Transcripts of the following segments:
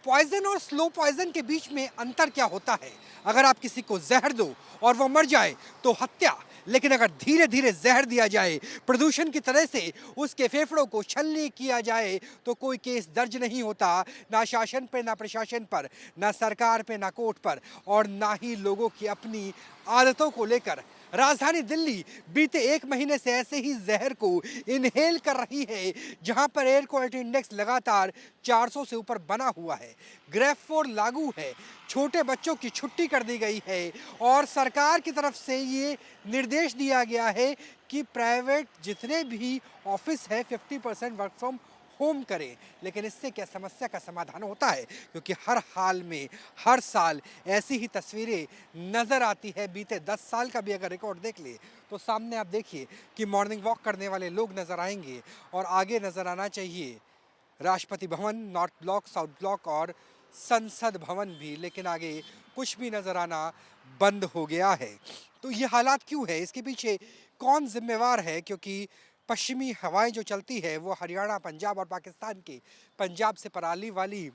Poison और slow poison के बीच में अंतर क्या होता है? अगर आप किसी को जहर दो और वो मर जाए तो हत्या, लेकिन अगर धीरे धीरे जहर दिया जाए प्रदूषण की तरह से, उसके फेफड़ों को छलनी किया जाए तो कोई केस दर्ज नहीं होता, ना शासन पे, ना प्रशासन पर, ना सरकार पे, ना कोर्ट पर, और ना ही लोगों की अपनी आदतों को लेकर। राजधानी दिल्ली बीते 1 महीने से ऐसे ही जहर को इनहेल कर रही है, जहां पर एयर क्वालिटी इंडेक्स लगातार 400 से ऊपर बना हुआ है। ग्रेफ 4 लागू है, छोटे बच्चों की छुट्टी कर दी गई है और सरकार की तरफ से ये निर्देश दिया गया है कि प्राइवेट जितने भी ऑफिस है 50% वर्क फ्रॉम होम करें। लेकिन इससे क्या समस्या का समाधान होता है? क्योंकि हर हाल में हर साल ऐसी ही तस्वीरें नज़र आती है। बीते 10 साल का भी अगर रिकॉर्ड देख ले तो सामने आप देखिए कि मॉर्निंग वॉक करने वाले लोग नज़र आएंगे और आगे नज़र आना चाहिए Rashtrapati Bhavan, north block, south block और संसद भवन भी, लेकिन आगे कुछ भी नज़र आना बंद हो गया है। तो ये हालात क्यों है? इसके पीछे कौन जिम्मेवार है? क्योंकि पश्चिमी हवाएं जो चलती है वो हरियाणा, पंजाब और पाकिस्तान के पंजाब से पराली वाली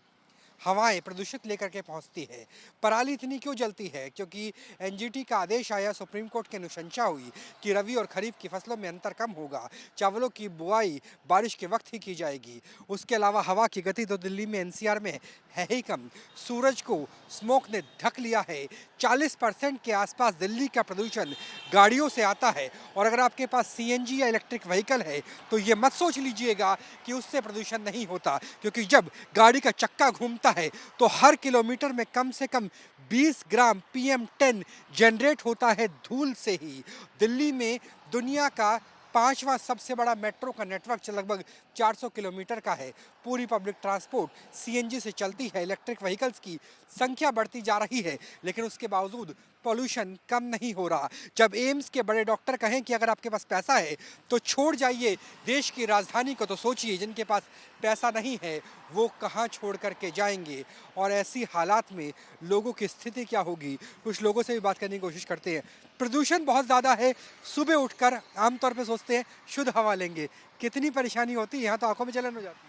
हवाएं प्रदूषित लेकर के पहुंचती है। पराली इतनी क्यों जलती है? क्योंकि एनजीटी का आदेश आया, सुप्रीम कोर्ट की अनुशंसा हुई कि रबी और खरीफ की फसलों में अंतर कम होगा, चावलों की बुआई बारिश के वक्त ही की जाएगी। उसके अलावा हवा की गति तो दिल्ली में एनसीआर में है ही कम, सूरज को स्मोक ने ढक लिया है। 40% के आसपास दिल्ली का प्रदूषण गाड़ियों से आता है, और अगर आपके पास सीएनजी या इलेक्ट्रिक व्हीकल है तो ये मत सोच लीजिएगा कि उससे प्रदूषण नहीं होता, क्योंकि जब गाड़ी का चक्का घूमता है तो हर किलोमीटर में कम से कम 20 ग्राम PM10 जनरेट होता है धूल से ही। दिल्ली में दुनिया का 5वां सबसे बड़ा मेट्रो का नेटवर्क लगभग 400 किलोमीटर का है। पूरी पब्लिक ट्रांसपोर्ट सीएनजी से चलती है। इलेक्ट्रिक व्हीकल्स की संख्या बढ़ती जा रही है, लेकिन उसके बावजूद पॉल्यूशन कम नहीं हो रहा। जब एम्स के बड़े डॉक्टर कहें कि अगर आपके पास पैसा है तो छोड़ जाइए देश की राजधानी को, तो सोचिए जिनके पास पैसा नहीं है वो कहाँ छोड़ करके जाएंगे। और ऐसी हालात में लोगों की स्थिति क्या होगी? कुछ लोगों से भी बात करने की कोशिश करते हैं। प्रदूषण बहुत ज़्यादा है, सुबह उठकर आमतौर पर सोचते हैं शुद्ध हवा लेंगे, कितनी परेशानी होती है, यहाँ तो आंखों में जलन हो जाती है।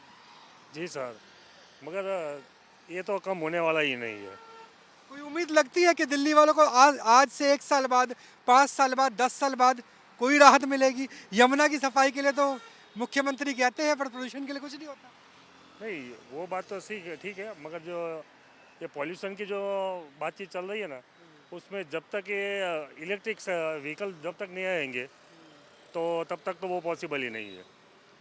जी सर, मगर ये तो कम होने वाला ही नहीं है। कोई उम्मीद लगती है कि दिल्ली वालों को आज से 1 साल बाद, 5 साल बाद, 10 साल बाद कोई राहत मिलेगी? यमुना की सफाई के लिए तो मुख्यमंत्री कहते हैं, पर प्रदूषण के लिए कुछ नहीं होता। नहीं, वो बात तो सही ठीक है, मगर जो ये पॉल्यूशन की जो बातचीत चल रही है ना, उसमें जब तक ये इलेक्ट्रिक व्हीकल जब तक नहीं आएंगे तो तब तक तो वो पॉसिबल ही नहीं है।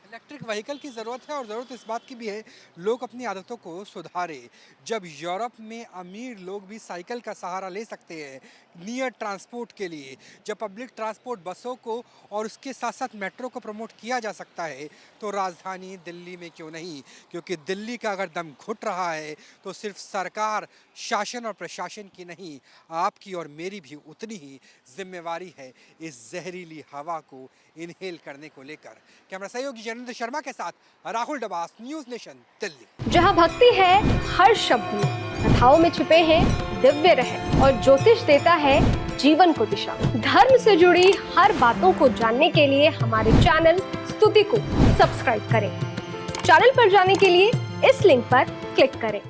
इलेक्ट्रिक व्हीकल की ज़रूरत है, और ज़रूरत इस बात की भी है लोग अपनी आदतों को सुधारें। जब यूरोप में अमीर लोग भी साइकिल का सहारा ले सकते हैं नियर ट्रांसपोर्ट के लिए, जब पब्लिक ट्रांसपोर्ट बसों को और उसके साथ साथ मेट्रो को प्रमोट किया जा सकता है, तो राजधानी दिल्ली में क्यों नहीं? क्योंकि दिल्ली का अगर दम घुट रहा है तो सिर्फ सरकार, शासन और प्रशासन की नहीं, आपकी और मेरी भी उतनी ही जिम्मेवारी है इस जहरीली हवा को इनहेल करने को लेकर। कैमरा सहयोगी जयेंद्र शर्मा के साथ राहुल डबास, न्यूज़ नेशन, दिल्ली। जहां भक्ति है हर शब्द में, कथाओं में छिपे हैं दिव्य रहस्य, और ज्योतिष देता है जीवन को दिशा। धर्म से जुड़ी हर बातों को जानने के लिए हमारे चैनल स्तुति को सब्सक्राइब करें। चैनल पर जाने के लिए इस लिंक पर क्लिक करें।